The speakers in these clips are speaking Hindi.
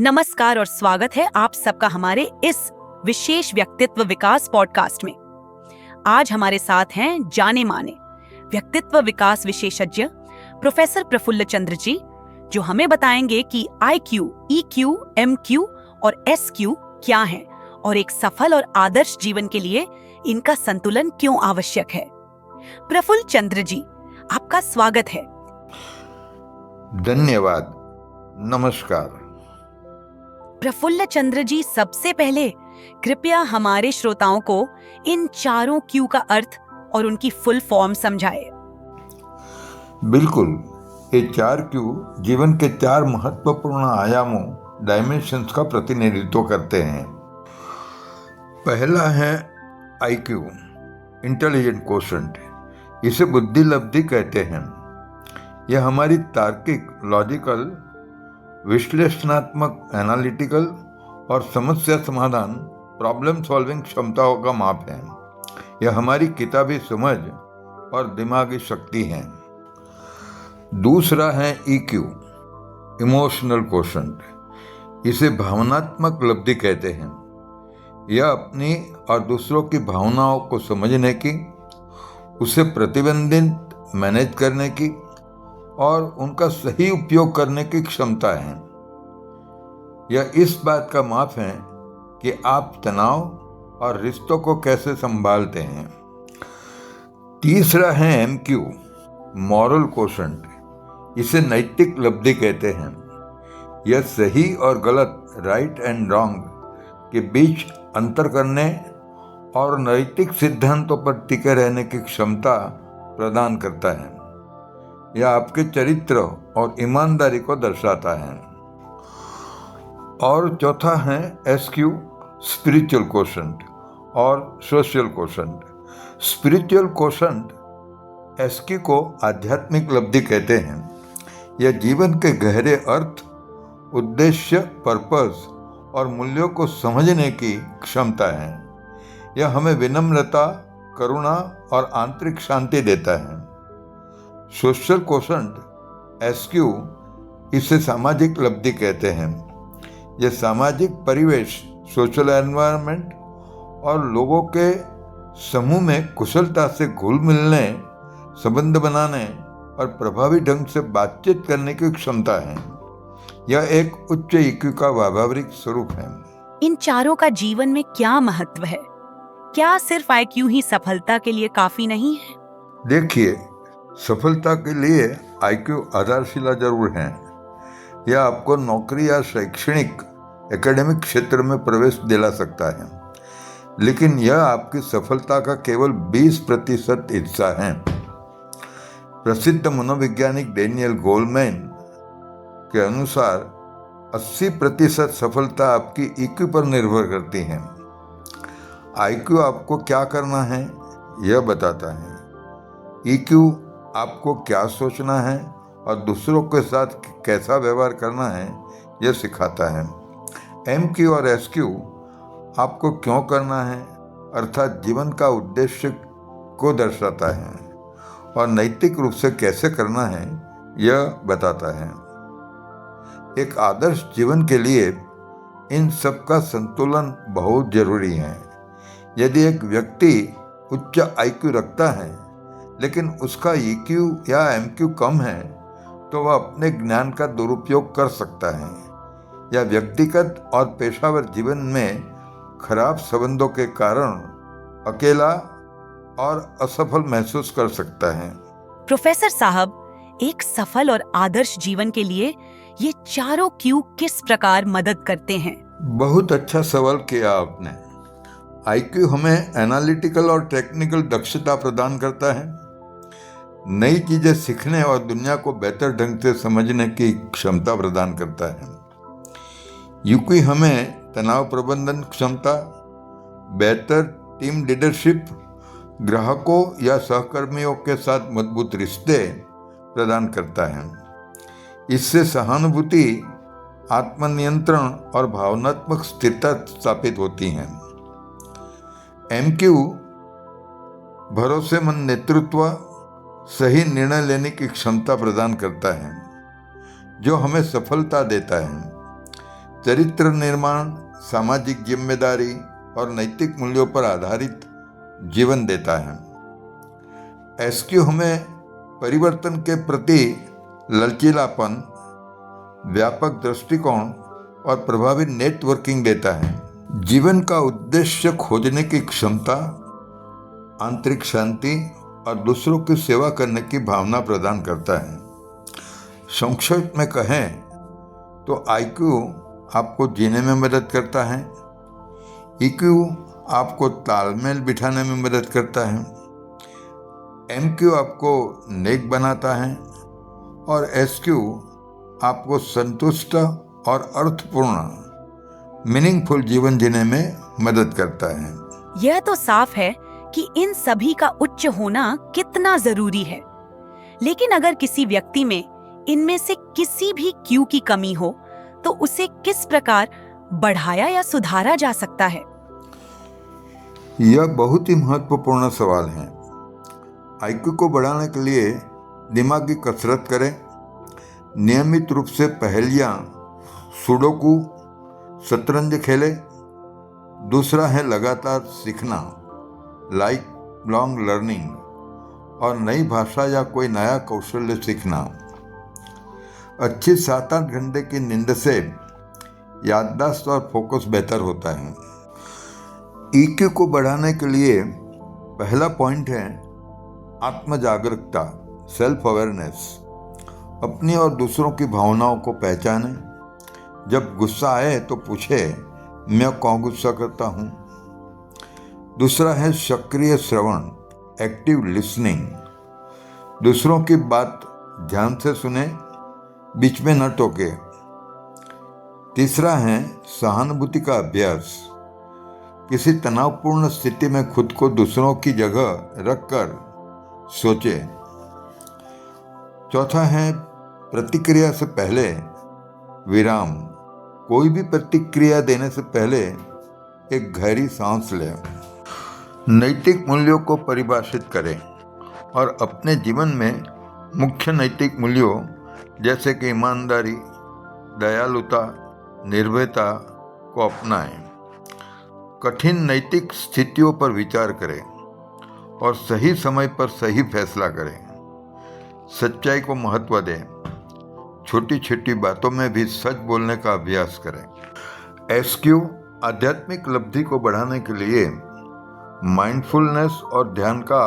नमस्कार और स्वागत है आप सबका हमारे इस विशेष व्यक्तित्व विकास पॉडकास्ट में। आज हमारे साथ हैं जाने माने व्यक्तित्व विकास विशेषज्ञ प्रोफेसर प्रफुल्ल चंद्र जी, जो हमें बताएंगे कि IQ, EQ, MQ और SQ क्या है और एक सफल और आदर्श जीवन के लिए इनका संतुलन क्यों आवश्यक है। प्रफुल्ल चंद्र जी, आपका स्वागत है। धन्यवाद। नमस्कार। प्रफुल्ल चंद्र जी, सबसे पहले कृपया हमारे श्रोताओं को इन चारों क्यू का अर्थ और उनकी फुल फॉर्म समझाएं। बिल्कुल, ये 4 क्यू जीवन के 4 महत्वपूर्ण आयामों डायमेंशंस का प्रतिनिधित्व करते हैं। पहला है IQ, इंटेलिजेंट क्वोशेंट। इसे बुद्धि लब्धि कहते हैं। यह हमारी तार्किक, लॉजिकल, विश्लेषणात्मक, एनालिटिकल और समस्या समाधान, प्रॉब्लम सॉल्विंग क्षमताओं का माप है। यह हमारी किताबी समझ और दिमागी शक्ति है। दूसरा है EQ, इमोशनल क्वोशेंट। इसे भावनात्मक लब्धि कहते हैं। यह अपनी और दूसरों की भावनाओं को समझने की, उसे प्रतिबंधित मैनेज करने की और उनका सही उपयोग करने की क्षमता है। यह इस बात का माप है कि आप तनाव और रिश्तों को कैसे संभालते हैं। तीसरा है MQ, मॉरल क्वोशेंट। इसे नैतिक लब्धि कहते हैं। यह सही और गलत, राइट एंड रॉन्ग के बीच अंतर करने और नैतिक सिद्धांतों पर टिके रहने की क्षमता प्रदान करता है। यह आपके चरित्र और ईमानदारी को दर्शाता है। और चौथा है SQ, स्पिरिचुअल क्वोशेंट और social quotient. Spiritual quotient SQ को आध्यात्मिक लब्धि कहते हैं। यह जीवन के गहरे अर्थ, उद्देश्य, पर्पस और मूल्यों को समझने की क्षमता है। यह हमें विनम्रता, करुणा और आंतरिक शांति देता है। सोशल क्वोशेंट SQ, इसे सामाजिक लब्धि कहते हैं। यह सामाजिक परिवेश, सोशल एनवायरनमेंट और लोगों के समूह में कुशलता से घुल मिलने, संबंध बनाने और प्रभावी ढंग से बातचीत करने की क्षमता है। यह एक उच्च EQ का व्यावहारिक स्वरूप है। इन चारों का जीवन में क्या महत्व है? क्या सिर्फ IQ ही सफलता के लिए काफी नहीं है? देखिए, सफलता के लिए IQ आधारशिला जरूर है। यह आपको नौकरी या शैक्षणिक एकेडमिक क्षेत्र में प्रवेश दिला सकता है, लेकिन यह आपकी सफलता का केवल 20% हिस्सा है। प्रसिद्ध मनोवैज्ञानिक डेनियल गोलमैन के अनुसार 80% सफलता आपकी EQ पर निर्भर करती है। IQ आपको क्या करना है यह बताता है। EQ आपको क्या सोचना है और दूसरों के साथ कैसा व्यवहार करना है यह सिखाता है। MQ और SQ आपको क्यों करना है, अर्थात जीवन का उद्देश्य को दर्शाता है, और नैतिक रूप से कैसे करना है यह बताता है। एक आदर्श जीवन के लिए इन सब का संतुलन बहुत जरूरी है। यदि एक व्यक्ति उच्च IQ रखता है लेकिन उसका EQ या MQ कम है, तो वह अपने ज्ञान का दुरुपयोग कर सकता है या व्यक्तिगत और पेशेवर जीवन में खराब संबंधों के कारण अकेला और असफल महसूस कर सकता है। प्रोफेसर साहब, एक सफल और आदर्श जीवन के लिए ये चारों क्यू किस प्रकार मदद करते हैं? बहुत अच्छा सवाल किया आपने। IQ हमें एनालिटिकल और टेक्निकल दक्षता प्रदान करता है, नई चीजें सीखने और दुनिया को बेहतर ढंग से समझने की क्षमता प्रदान करता है। EQ हमें तनाव प्रबंधन क्षमता, बेहतर टीम लीडरशिप, ग्राहकों या सहकर्मियों के साथ मजबूत रिश्ते प्रदान करता है। इससे सहानुभूति, आत्मनियंत्रण और भावनात्मक स्थिरता स्थापित होती हैं। MQ भरोसेमंद नेतृत्व, सही निर्णय लेने की क्षमता प्रदान करता है, जो हमें सफलता देता है। चरित्र निर्माण, सामाजिक जिम्मेदारी और नैतिक मूल्यों पर आधारित जीवन देता है। एसक्यू हमें परिवर्तन के प्रति लचीलापन, व्यापक दृष्टिकोण और प्रभावी नेटवर्किंग देता है। जीवन का उद्देश्य खोजने की क्षमता, आंतरिक शांति और दूसरों की सेवा करने की भावना प्रदान करता है। संक्षेप में कहें तो आईक्यू आपको जीने में मदद करता है, ईक्यू आपको तालमेल बिठाने में मदद करता है, एमक्यू आपको नेक बनाता है और एसक्यू आपको संतुष्ट और अर्थपूर्ण मीनिंगफुल जीवन जीने में मदद करता है। यह तो साफ है कि इन सभी का उच्च होना कितना जरूरी है। लेकिन अगर किसी व्यक्ति में इनमें से किसी भी क्यू की कमी हो तो उसे किस प्रकार बढ़ाया या सुधारा जा सकता है? यह बहुत ही महत्वपूर्ण सवाल है। आईक्यू को बढ़ाने के लिए दिमागी कसरत करें, नियमित रूप से पहेलियां, सुडोकू, शतरंज खेले। दूसरा है लगातार सीखना, लाइफ लॉन्ग लर्निंग, और नई भाषा या कोई नया कौशल्य सीखना। अच्छी 7-8 घंटे की नींद से याददाश्त और फोकस बेहतर होता है। ईक्यू को बढ़ाने के लिए पहला पॉइंट है आत्म जागरूकता, सेल्फ अवेयरनेस। अपनी और दूसरों की भावनाओं को पहचानें। जब गुस्सा आए तो पूछे, मैं क्यों गुस्सा करता हूँ। दूसरा है सक्रिय श्रवण, एक्टिव लिसनिंग। दूसरों की बात ध्यान से सुने, बीच में न टोके। तीसरा है सहानुभूति का अभ्यास। किसी तनावपूर्ण स्थिति में खुद को दूसरों की जगह रखकर सोचे। चौथा है प्रतिक्रिया से पहले विराम। कोई भी प्रतिक्रिया देने से पहले एक गहरी सांस लें। नैतिक मूल्यों को परिभाषित करें और अपने जीवन में मुख्य नैतिक मूल्यों जैसे कि ईमानदारी, दयालुता, निर्भयता को अपनाएं। कठिन नैतिक स्थितियों पर विचार करें और सही समय पर सही फैसला करें। सच्चाई को महत्व दें। छोटी छोटी बातों में भी सच बोलने का अभ्यास करें। एसक्यू आध्यात्मिक लब्धि को बढ़ाने के लिए माइंडफुलनेस और ध्यान का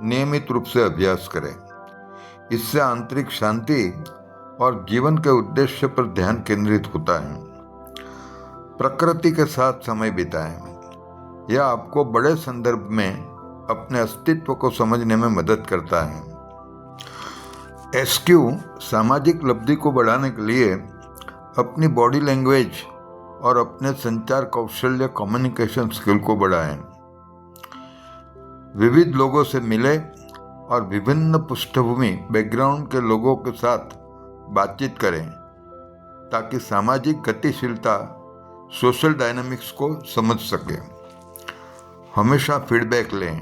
नियमित रूप से अभ्यास करें। इससे आंतरिक शांति और जीवन के उद्देश्य पर ध्यान केंद्रित होता है। प्रकृति के साथ समय बिताएं। यह आपको बड़े संदर्भ में अपने अस्तित्व को समझने में मदद करता है। एसक्यू सामाजिक लब्धि को बढ़ाने के लिए अपनी बॉडी लैंग्वेज और अपने संचार कौशल्य, कम्युनिकेशन स्किल को बढ़ाएं। विविध लोगों से मिले और विभिन्न पृष्ठभूमि, बैकग्राउंड के लोगों के साथ बातचीत करें ताकि सामाजिक गतिशीलता, सोशल डायनामिक्स को समझ सके। हमेशा फीडबैक लें।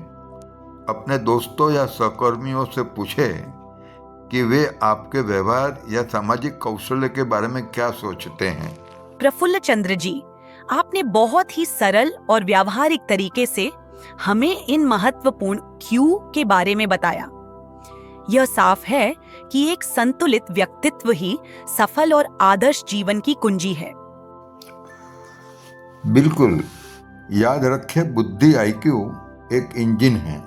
अपने दोस्तों या सहकर्मियों से पूछें कि वे आपके व्यवहार या सामाजिक कौशल्य के बारे में क्या सोचते हैं। प्रफुल्ल चंद्र जी, आपने बहुत ही सरल और व्यावहारिक तरीके से हमें इन महत्वपूर्ण क्यू के बारे में बताया। यह साफ है कि एक संतुलित व्यक्तित्व ही सफल और आदर्श जीवन की कुंजी है। बिल्कुल। याद रखें, बुद्धि आईक्यू एक इंजन है,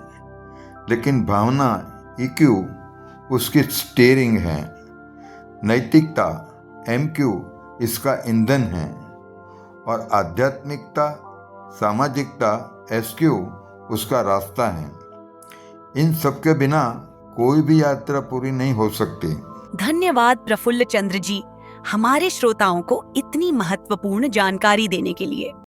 लेकिन भावना ईक्यू उसकी स्टीयरिंग है। नैतिकता एमक्यू इसका ईंधन है और आध्यात्मिकता, सामाजिकता एसक्यू उसका रास्ता है। इन सब के बिना कोई भी यात्रा पूरी नहीं हो सकती। धन्यवाद प्रफुल्ल चंद्र जी, हमारे श्रोताओं को इतनी महत्वपूर्ण जानकारी देने के लिए।